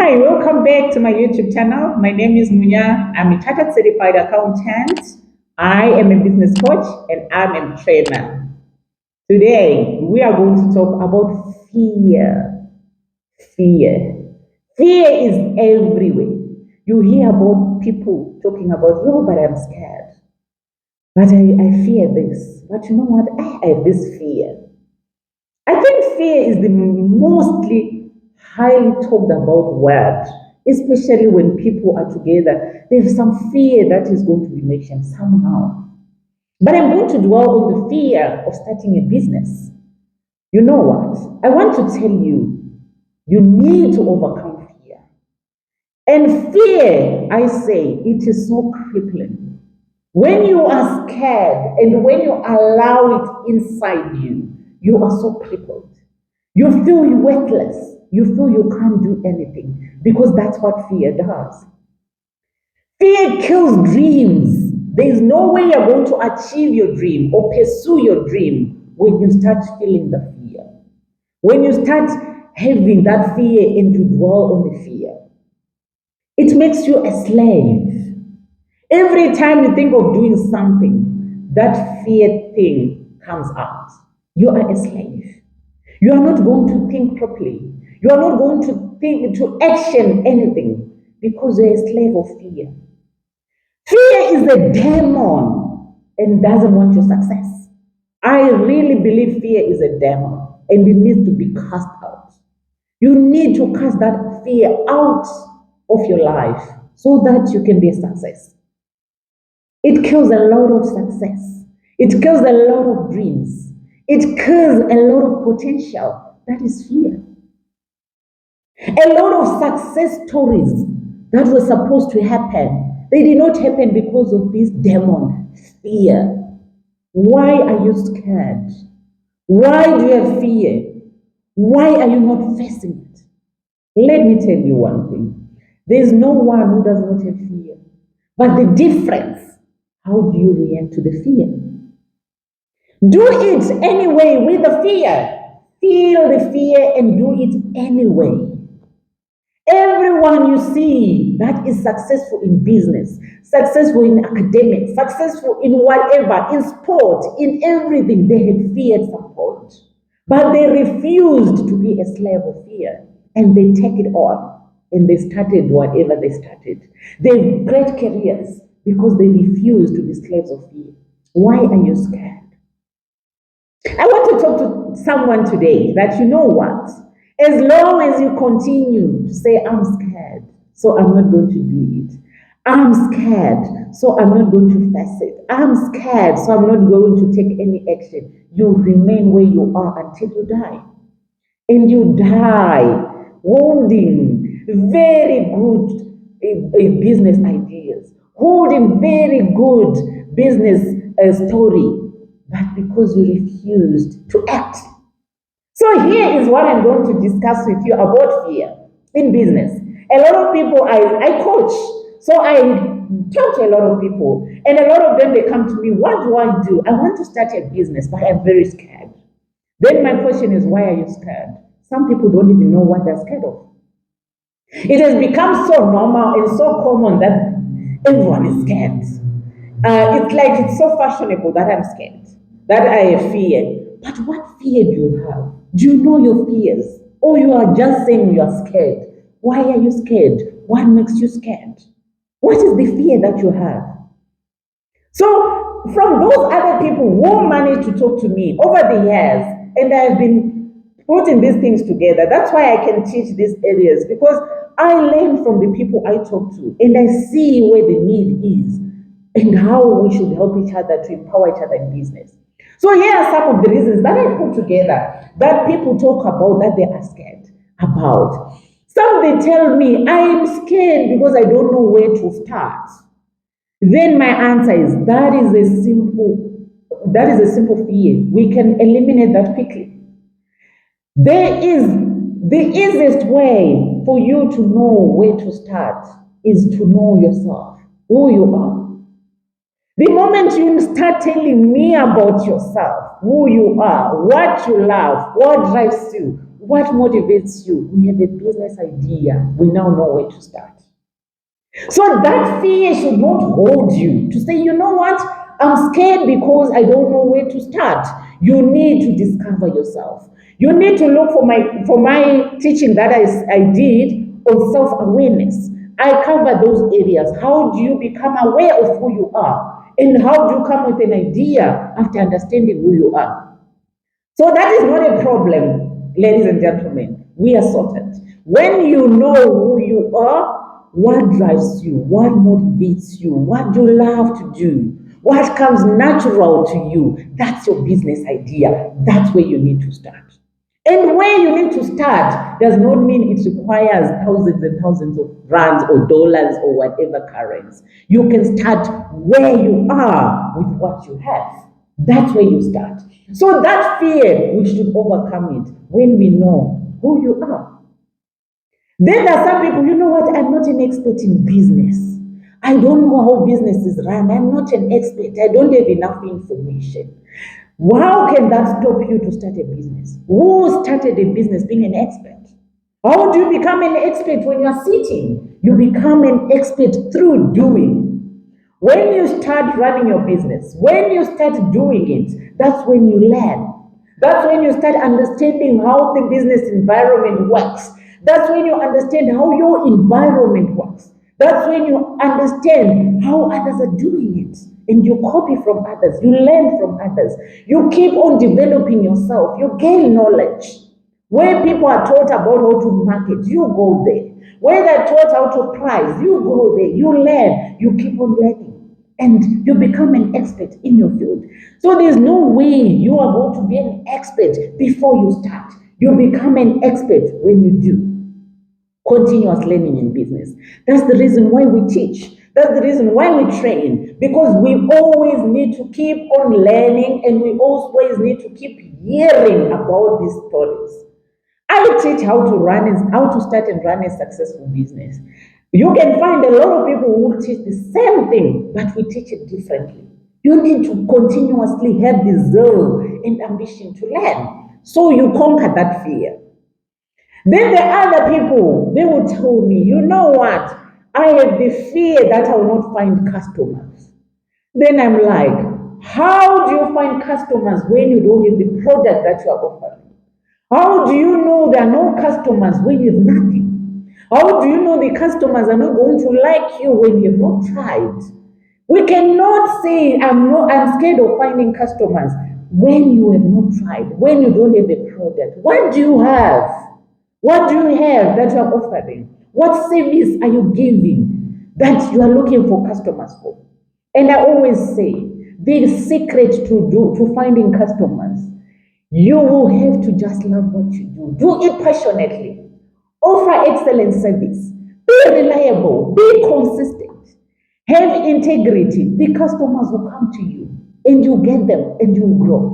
Hi, welcome back to my YouTube channel. My name is Munya. I'm a chartered certified accountant. I am a business coach and I'm a trainer. Today, we are going to talk about fear. Fear. Fear is everywhere. You hear about people talking about, oh, but I'm scared. But I fear this. But you know what? I have this fear. I think fear is the mostly highly talked about word, especially when people are together. There's some fear that is going to be mentioned somehow. But I'm going to dwell on the fear of starting a business. You know what? I want to tell you, you need to overcome fear. And fear, I say, it is so crippling. When you are scared and when you allow it inside you, you are so crippled. You feel worthless. You feel you can't do anything because that's what fear does. Fear kills dreams. There is no way you're going to achieve your dream or pursue your dream when you start feeling the fear. When you start having that fear and you dwell on the fear, it makes you a slave. Every time you think of doing something, that fear thing comes out. You are a slave. You are not going to think properly. You are not going to think to action anything because you're a slave of fear. Fear is a demon and doesn't want your success. I really believe fear is a demon and it needs to be cast out. You need to cast that fear out of your life so that you can be a success. It kills a lot of success. It kills a lot of dreams. It kills a lot of potential. That is fear. A lot of success stories that were supposed to happen, they did not happen because of this demon, fear. Why are you scared? Why do you have fear? Why are you not facing it? Let me tell you one thing. There is no one who does not have fear. But the difference, how do you react to the fear? Do it anyway with the fear. Feel the fear and do it anyway. Everyone you see that is successful in business, successful in academics, successful in whatever, in sport, in everything, they had fear at some point. But they refused to be a slave of fear and they take it on and they started whatever they started. They have great careers because they refused to be slaves of fear. Why are you scared? I want to talk to someone today that you know what? As long as you continue to say, I'm scared, so I'm not going to do it. I'm scared, so I'm not going to face it. I'm scared, so I'm not going to take any action. You remain where you are until you die. And you die holding very good business ideas, holding very good business story, but because you refused to act. So here is what I'm going to discuss with you about fear in business. A lot of people, I coach, so I talk to a lot of people, and a lot of them, they come to me, what do I do? I want to start a business, but I'm very scared. Then my question is, why are you scared? Some people don't even know what they're scared of. It has become so normal and so common that everyone is scared. It's like it's so fashionable that I'm scared, that I fear. But what fear do you have? Do you know your fears? Or you are just saying you are scared? Why are you scared? What makes you scared? What is the fear that you have? So, from those other people who managed to talk to me over the years, and I've been putting these things together, that's why I can teach these areas because I learn from the people I talk to and I see where the need is and how we should help each other to empower each other in business. So, here are some of the reasons that I put together that people talk about that they are scared about. Some they tell me, I'm scared because I don't know where to start. Then my answer is that is a simple fear. We can eliminate that quickly. There is the easiest way for you to know where to start is to know yourself, who you are. The moment you start telling me about yourself, who you are, what you love, what drives you, What motivates you? We have a business idea. We now know where to start. So that fear should not hold you to say, you know what, I'm scared because I don't know where to start. You need to discover yourself. You need to look for my teaching that I did on self-awareness. I cover those areas. How do you become aware of who you are? And how do you come with an idea after understanding who you are? So that is not a problem, ladies and gentlemen. We are sorted. When you know who you are, what drives you, what motivates you, what do you love to do, what comes natural to you, that's your business idea. That's where you need to start. And where you need to start does not mean it requires thousands and thousands of rands or dollars or whatever currency. You can start where you are with what you have. That's where you start. So that fear, we should overcome it when we know who you are. Then there are some people, you know what, I'm not an expert in business. I don't know how business is run. I'm not an expert. I don't have enough information. How can that stop you to start a business? Who started a business being an expert? How do you become an expert when you are sitting? You become an expert through doing. When you start running your business, when you start doing it, that's when you learn. That's when you start understanding how the business environment works. That's when you understand how your environment works. That's when you understand how others are doing it. And you copy from others, you learn from others, you keep on developing yourself, you gain knowledge. Where people are taught about how to market, you go there. Where they're taught how to price, you go there, you learn, you keep on learning. And you become an expert in your field. So there's no way you are going to be an expert before you start. You become an expert when you do continuous learning in business. That's the reason why we teach. That's the reason why we train, because we always need to keep on learning and we always need to keep hearing about these stories. I teach how to start and run a successful business. You can find a lot of people who teach the same thing, but we teach it differently. You need to continuously have the zeal and ambition to learn so you conquer that fear. Then the other people, they will tell me, you know what? I have the fear that I will not find customers. Then I'm like, how do you find customers when you don't have the product that you are offering? How do you know there are no customers when you have nothing? How do you know the customers are not going to like you when you have not tried? We cannot say I'm scared of finding customers when you have not tried, when you don't have a product. What do you have? What do you have that you are offering? What service are you giving that you are looking for customers for? And I always say, the secret to finding customers, you will have to just love what you do. Do it passionately. Offer excellent service. Be reliable. Be consistent. Have integrity. The customers will come to you and you get them and you grow.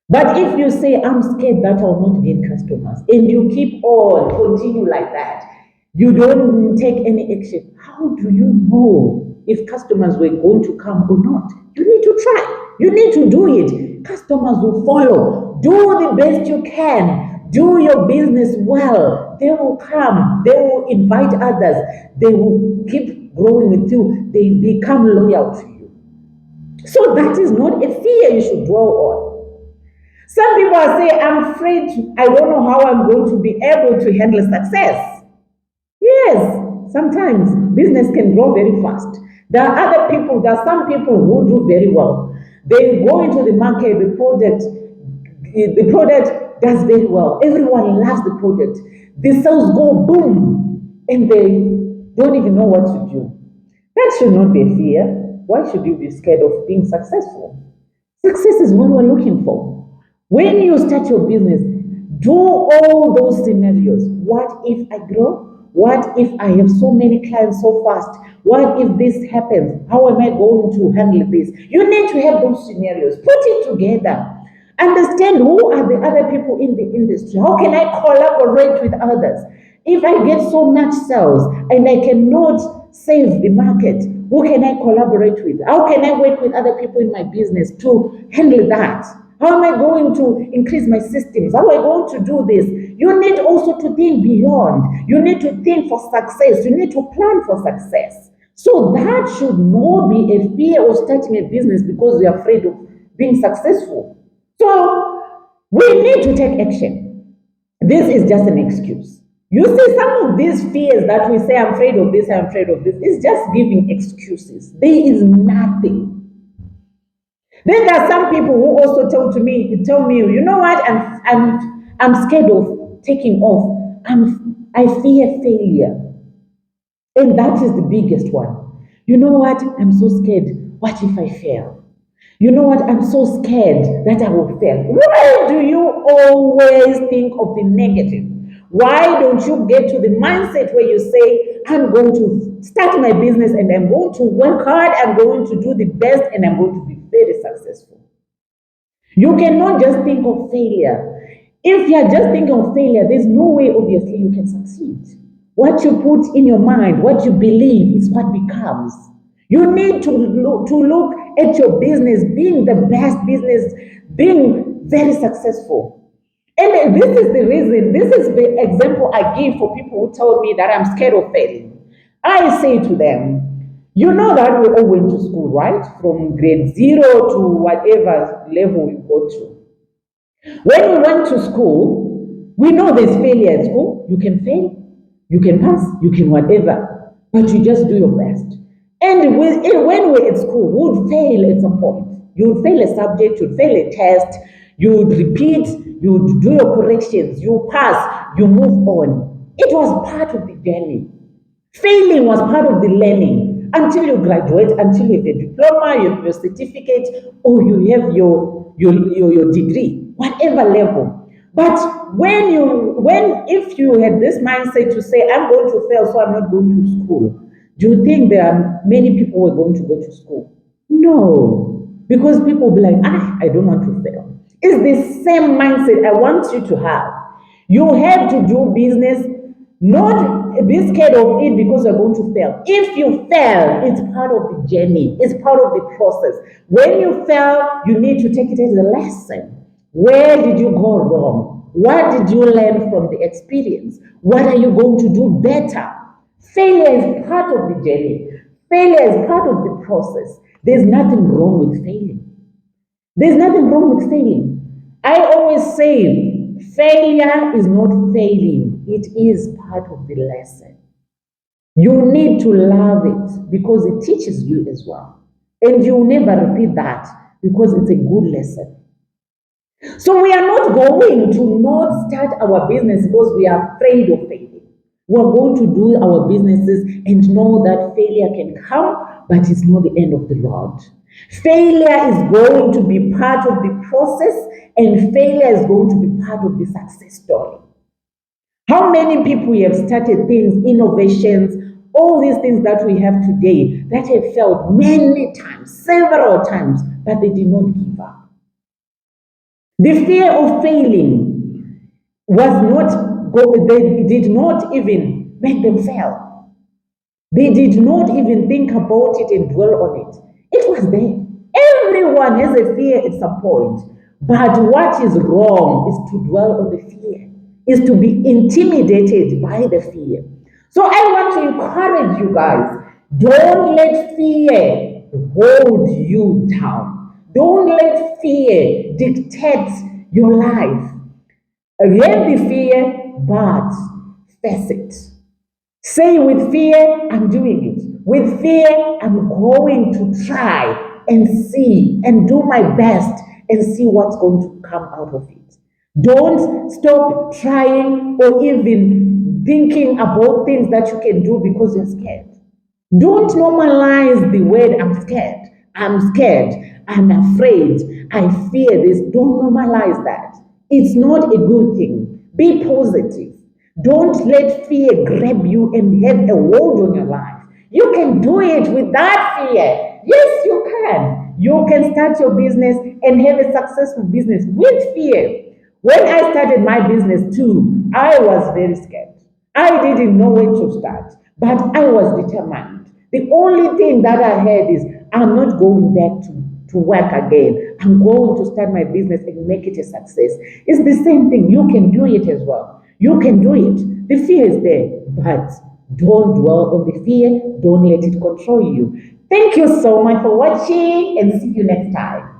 But if you say, I'm scared that I'll not get customers, and you keep on, continue like that, you don't take any action, how do you know if customers were going to come or not? You need to try. You need to do it. Customers will follow. Do the best you can. Do your business well. They will come. They will invite others. They will keep growing with you. They become loyal to you. So that is not a fear you should dwell on. Some people are saying, I'm afraid, I don't know how I'm going to be able to handle success. Yes, sometimes business can grow very fast. There are some people who do very well. They go into the market, the product does very well. Everyone loves the product. The sales go boom, and they don't even know what to do. That should not be a fear. Why should you be scared of being successful? Success is what we're looking for. When you start your business, do all those scenarios. What if I grow? What if I have so many clients so fast? What if this happens? How am I going to handle this? You need to have those scenarios. Put it together. Understand who are the other people in the industry. How can I collaborate with others? If I get so much sales and I cannot save the market, who can I collaborate with? How can I work with other people in my business to handle that? How am I going to increase my systems? How am I going to do this? You need also to think beyond. You need to think for success. You need to plan for success. So that should not be a fear of starting a business because you're afraid of being successful. So we need to take action. This is just an excuse. You see, some of these fears that we say, I'm afraid of this, I'm afraid of this, is just giving excuses. There is nothing. Then there are some people who also tell me, you know what, I'm scared of taking off. I fear failure. And that is the biggest one. You know what? I'm so scared. What if I fail? You know what? I'm so scared that I will fail. Why do you always think of the negative? Why don't you get to the mindset where you say, I'm going to start my business and I'm going to work hard, I'm going to do the best, and I'm going to be very successful? You cannot just think of failure. If you are just thinking of failure, there's no way, obviously, you can succeed. What you put in your mind, what you believe, is what becomes. You need to look at your business being the best business, being very successful. And this is the reason, this is the example I give for people who tell me that I'm scared of failing. I say to them, you know that we all went to school, right? From grade 0 to whatever level we go to. When we went to school, we know there's failure at school. You can fail, you can pass, you can whatever, but you just do your best. And when we're at school, we would fail at some point. You would fail a subject, you'd fail a test, you would repeat, you would do your corrections, you pass, you move on. It was part of the journey. Failing was part of the learning until you graduate, until you have a diploma, you have your certificate, or you have your degree, whatever level. But if you had this mindset to say, I'm going to fail, so I'm not going to school, do you think there are many people who are going to go to school? No, because people will be like, I don't want to fail. It's the same mindset I want you to have. You have to do business, not be scared of it because you're going to fail. If you fail, it's part of the journey, it's part of the process. When you fail, you need to take it as a lesson. Where did you go wrong? What did you learn from the experience? What are you going to do better? Failure is part of the journey. Failure is part of the process. There's nothing wrong with failing. There's nothing wrong with failing. I always say failure is not failing, it is part of the lesson. You need to love it because it teaches you as well. And you'll never repeat that because it's a good lesson. So we are not going to not start our business because we are afraid of failing. We're going to do our businesses and know that failure can come, but it's not the end of the road. Failure is going to be part of the process, and failure is going to be part of the success story. How many people have started things, innovations, all these things that we have today that have failed many times, several times, but they did not give up. The fear of failing they did not even make them fail. They did not even think about it and dwell on it. It was there. Everyone has a fear at some point. But what is wrong is to dwell on the fear, is to be intimidated by the fear. So I want to encourage you guys, don't let fear hold you down. Don't let fear dictate your life. Have the fear, but face it. Say with fear, I'm doing it. With fear, I'm going to try and see and do my best and see what's going to come out of it. Don't stop trying or even thinking about things that you can do because you're scared. Don't normalize the word I'm scared. I'm scared. I'm afraid. I fear this. Don't normalize that. It's not a good thing. Be positive. Don't let fear grab you and have a hold on your life. You can do it without fear. Yes, you can. You can start your business and have a successful business with fear. When I started my business too, I was very scared. I didn't know where to start, but I was determined. The only thing that I had is I'm not going back to work again. I'm going to start my business and make it a success. It's the same thing. You can do it as well. You can do it. The fear is there, but don't dwell on the fear. Don't let it control you. Thank you so much for watching and see you next time.